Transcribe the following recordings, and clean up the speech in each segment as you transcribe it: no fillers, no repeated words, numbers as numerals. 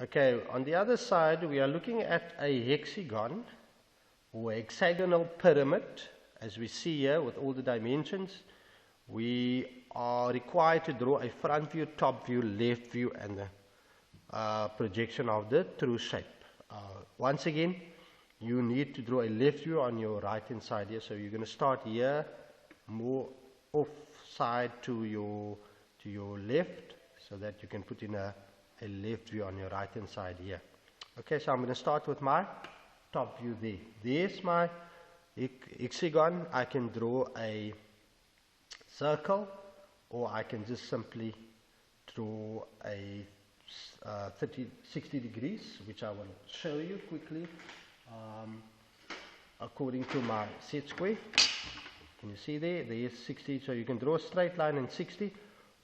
Okay, on the other side, we are looking at a hexagon or a hexagonal pyramid. As we see here with all the dimensions, we are required to draw a front view, top view, left view, and the projection of the true shape. Once again, you need to draw a left view on your right hand side here. So you're going to start here, more off side to your left, so that you can put in a left view on your right hand side here. Okay, so I'm going to start with my top view there. There's my hexagon. I can draw a circle, or I can just simply draw a 60 degrees, which I will show you quickly according to my set square. Can you see there? There's 60, so you can draw a straight line in 60.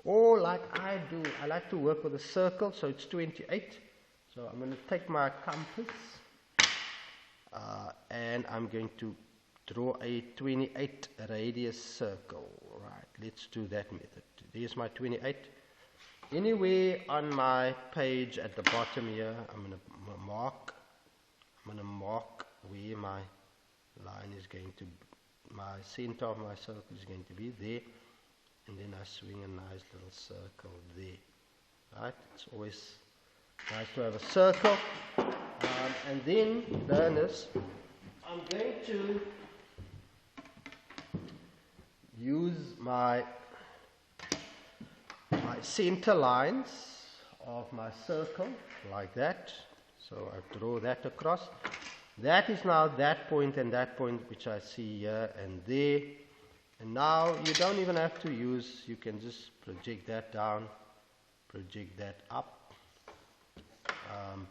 Or like I do, I like to work with a circle, so it's 28. So I'm going to take my compass and I'm going to draw a 28 radius circle. Right, let's do that method. There's my 28. Anywhere on my page at the bottom here, I'm going to mark where my line is going to, my center of my circle is going to be there, and then I swing a nice little circle there. Right, it's always nice to have a circle. And then learners, I'm going to use my center lines of my circle like that. So I draw that across. That is now that point and that point which I see here and there. And now you don't even have to use, you can just project that down, project that up,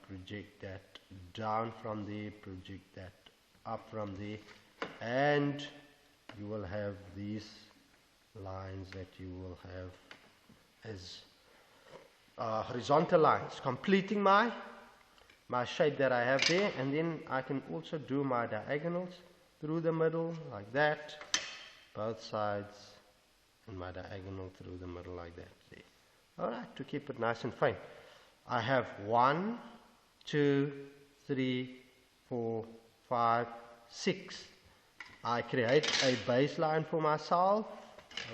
project that down from there, project that up from there, and you will have these lines that you will have as horizontal lines, completing my shape that I have there. And then I can also do my diagonals through the middle like that, both sides, and my diagonal through the middle like that there. Alright, to keep it nice and fine, I have 1, 2, 3, 4, 5, 6. I create a baseline for myself,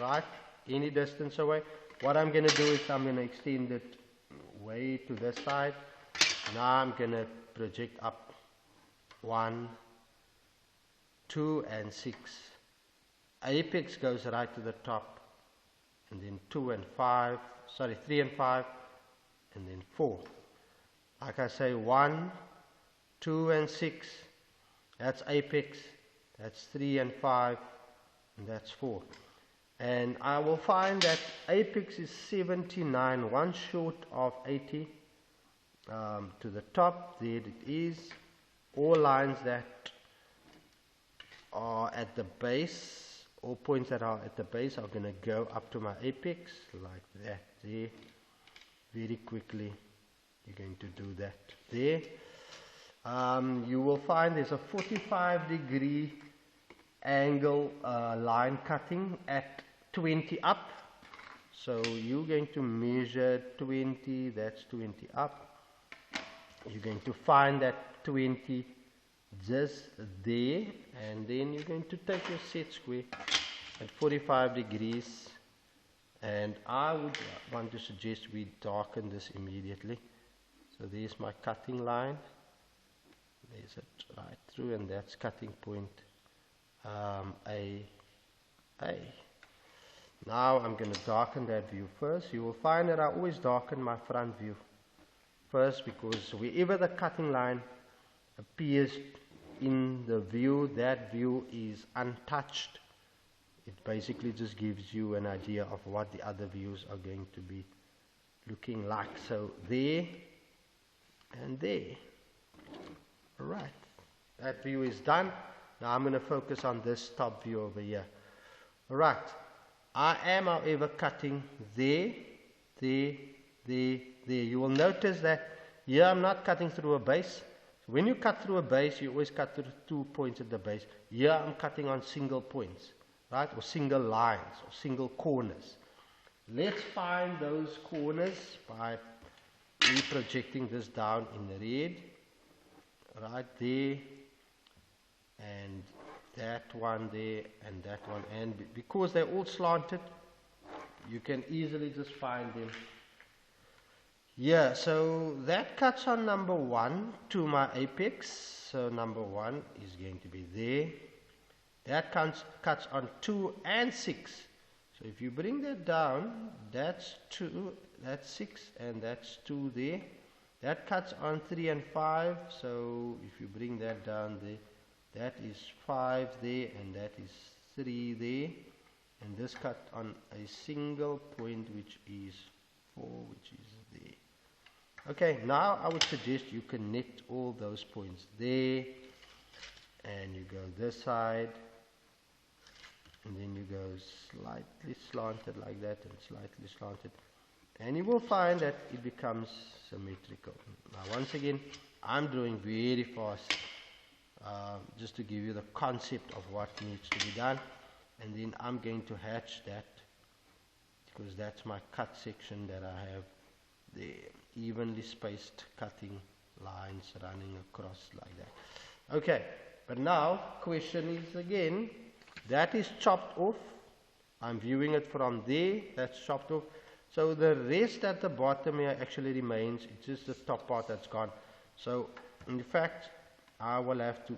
right, any distance away. What I'm going to do is I'm going to extend it way to this side. Now I'm going to project up 1, 2 and 6. Apex goes right to the top, and then 3 and 5, and then 4. Like I say, 1, 2 and 6, that's apex, that's 3 and 5, and that's 4. And I will find that apex is 79, one short of 80 to the top. There it is. All lines that are at the base, all points that are at the base, are going to go up to my apex like that there. Very quickly you're going to do that there. You will find there's a 45-degree angle line cutting at 20 up. So you're going to measure 20, that's 20 up. You're going to find that 20 just there, and then you're going to take your set square at 45 degrees, and I would want to suggest we darken this immediately. So there's my cutting line, there's it right through, and that's cutting point A. Now I'm going to darken that view first. You will find that I always darken my front view first, because wherever the cutting line appears in the view, that view is untouched. It basically just gives you an idea of what the other views are going to be looking like. So there and there. Alright, that view is done. Now I'm going to focus on this top view over here. Alright, I am however cutting there, there, there, there. You will notice that here I'm not cutting through a base. When you cut through a base, you always cut through 2 points at the base. Here I'm cutting on single points, right, or single lines, or single corners. Let's find those corners by we're projecting this down in the red, right there, and that one there, and that one, and because they're all slanted, you can easily just find them. Yeah, so that cuts on number 1 to my apex, so number 1 is going to be there. That cuts on 2 and 6. So if you bring that down, that's 2, that's 6, and that's 2 there. That cuts on 3 and 5, so if you bring that down there, that is 5 there, and that is 3 there. And this cut on a single point, which is 4, which is there. Okay, now I would suggest you connect all those points there, and you go this side, and then you go slightly slanted like that, and slightly slanted, and you will find that it becomes symmetrical. Now once again, I'm drawing very fast, just to give you the concept of what needs to be done, and then I'm going to hatch that, because that's my cut section that I have the evenly spaced cutting lines running across like that. Okay, but now question is again, that is chopped off. I'm viewing it from there, that's chopped off. So the rest at the bottom here actually remains, it's just the top part that's gone. So in fact, I will have to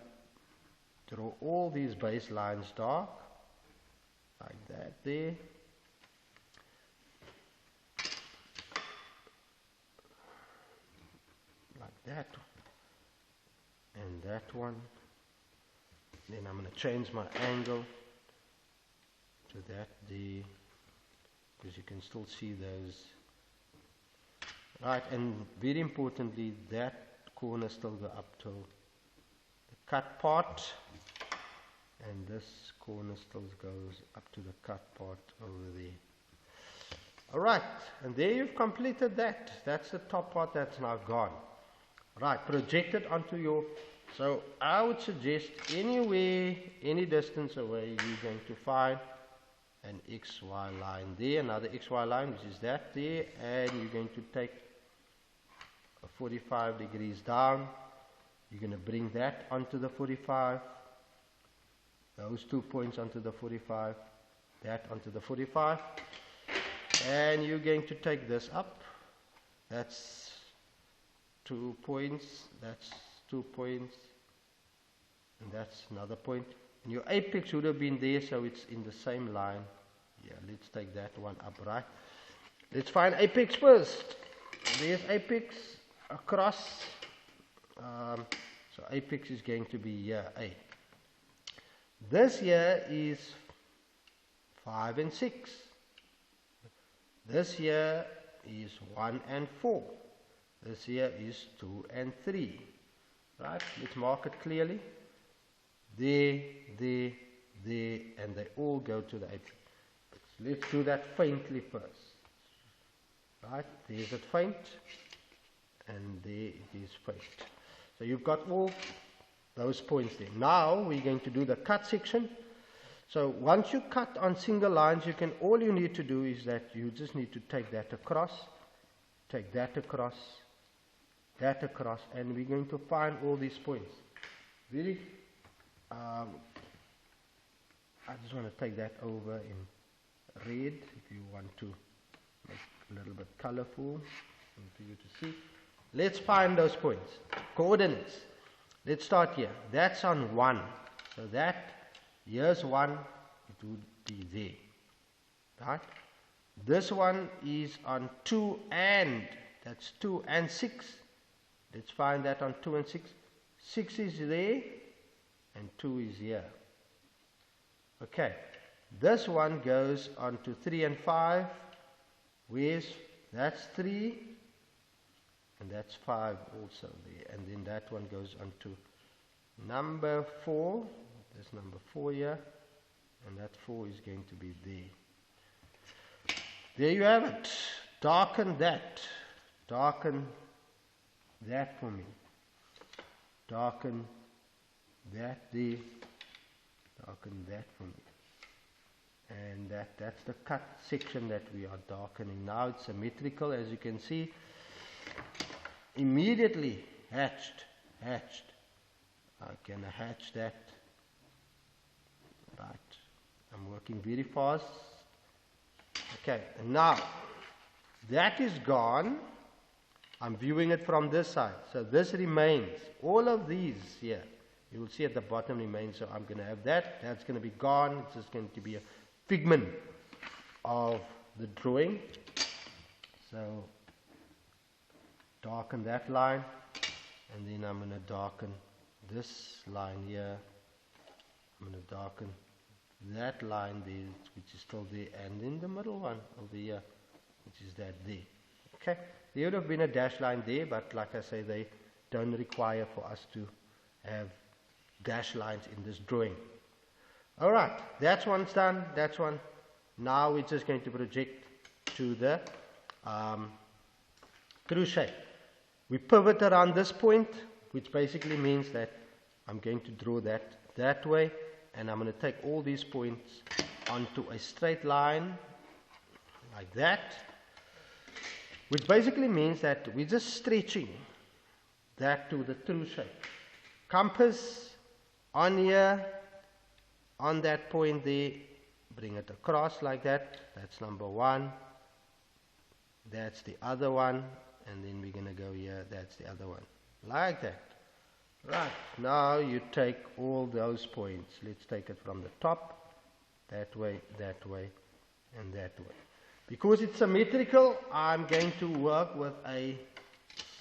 draw all these base lines dark, like that there. Like that. And that one. Then I'm going to change my angle to that there, because you can still see those. Right, and very importantly, that corner still go up till the cut part, and this corner still goes up to the cut part over there. Alright, and there you've completed that. That's the top part that's now gone. Right, project it onto your, so I would suggest anywhere, any distance away, you're going to find an XY line there, another XY line, which is that there, and you're going to take 45 degrees down. You're going to bring that onto the 45, those 2 points onto the 45, that onto the 45, and you're going to take this up. That's 2 points, that's 2 points, and that's another point. And your apex would have been there, so it's in the same line. Yeah, let's take that one up, right? Let's find apex first. There's apex across. So apex is going to be here, A. This here is 5 and 6. This here is 1 and 4. This here is 2 and 3. Right? Let's mark it clearly. There, and they all go to the apex. Let's do that faintly first. Right? There's it faint, and there it is faint. So you've got all those points there. Now we're going to do the cut section. So once you cut on single lines, all you need to do is that you just need to take that across, and we're going to find all these points. Really, I just want to take that over in red if you want to make it a little bit colorful for you to see. Let's find those points. Coordinates. Let's start here. That's on 1. So that, here's 1, it would be there. Right? This one is on 2 and, that's 2 and 6. Let's find that on 2 and 6. 6 is there, and 2 is here. Okay. This one goes on to 3 and 5. That's 3. And that's 5 also there. And then that one goes on to number 4. There's number 4 here. And that 4 is going to be there. There you have it. Darken that. Darken that for me. Darken that there. Darken that for me. And that's the cut section that we are darkening. Now it's symmetrical, as you can see. immediately hatched. I can hatch that. Right, I'm working very fast. Okay, and now that is gone. I'm viewing it from this side, so this remains. All of these here, you will see at the bottom remains. So I'm going to have that. That's going to be gone. It's just going to be a figment of the drawing. So darken that line, and then I'm going to darken this line here. I'm going to darken that line there, which is still there, and then the middle one over here, which is that there. Okay, there would have been a dash line there, but like I say, they don't require for us to have dash lines in this drawing. Alright, that's one's done, that's one. Now we're just going to project to the true shape. We pivot around this point, which basically means that I'm going to draw that way, and I'm going to take all these points onto a straight line like that, which basically means that we're just stretching that to the true shape. Compass on here, on that point there, bring it across like that. That's number one. That's the other one, and then we're going to go here. That's the other one, like that. Right, now you take all those points. Let's take it from the top, that way, and that way. Because it's symmetrical, I'm going to work with a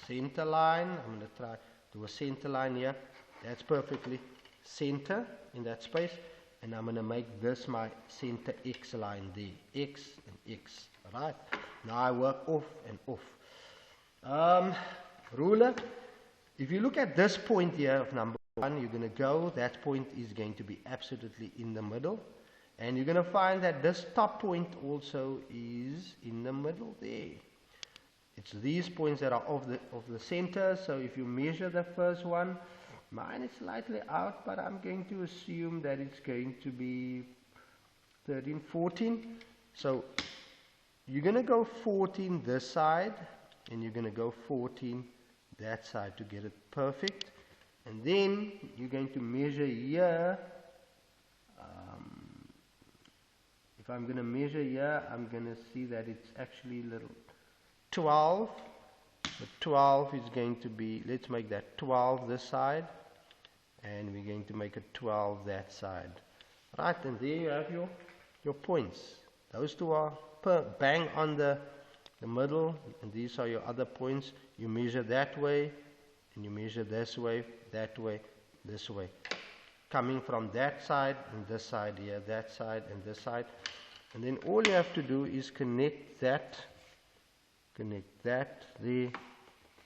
center line. I'm going to try to do a center line here. That's perfectly center in that space, and I'm going to make this my center X line there. X and X. Alright, now I work off and off. Ruler. If you look at this point here of number one, you're going to go, that point is going to be absolutely in the middle. And you're going to find that this top point also is in the middle there. It's these points that are of the center. So if you measure the first one, mine is slightly out, but I'm going to assume that it's going to be 13, 14. So you're going to go 14 this side, and you're going to go 14 that side to get it perfect. And then you're going to measure here. If I'm going to measure here, I'm going to see that it's actually little 12. The 12 is going to be, let's make that 12 this side, and we're going to make it 12 that side. Right, and there you have your points. Those two are bang on the middle, and these are your other points. You measure that way, and you measure this way, this way. Coming from that side and this side here, that side and this side. And then all you have to do is connect that there.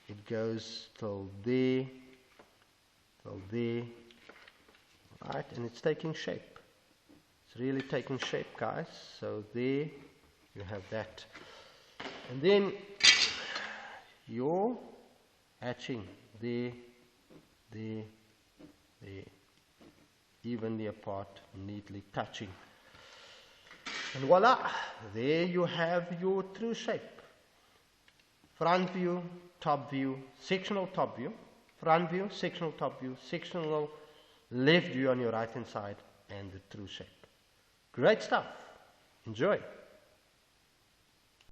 It goes till there, right, and it's taking shape. It's really taking shape, guys. So there you have that. And then your hatching there, evenly apart, neatly touching. And voila, there you have your true shape. Front view, top view, sectional top view, front view, sectional top view, sectional left view on your right hand side, and the true shape. Great stuff. Enjoy.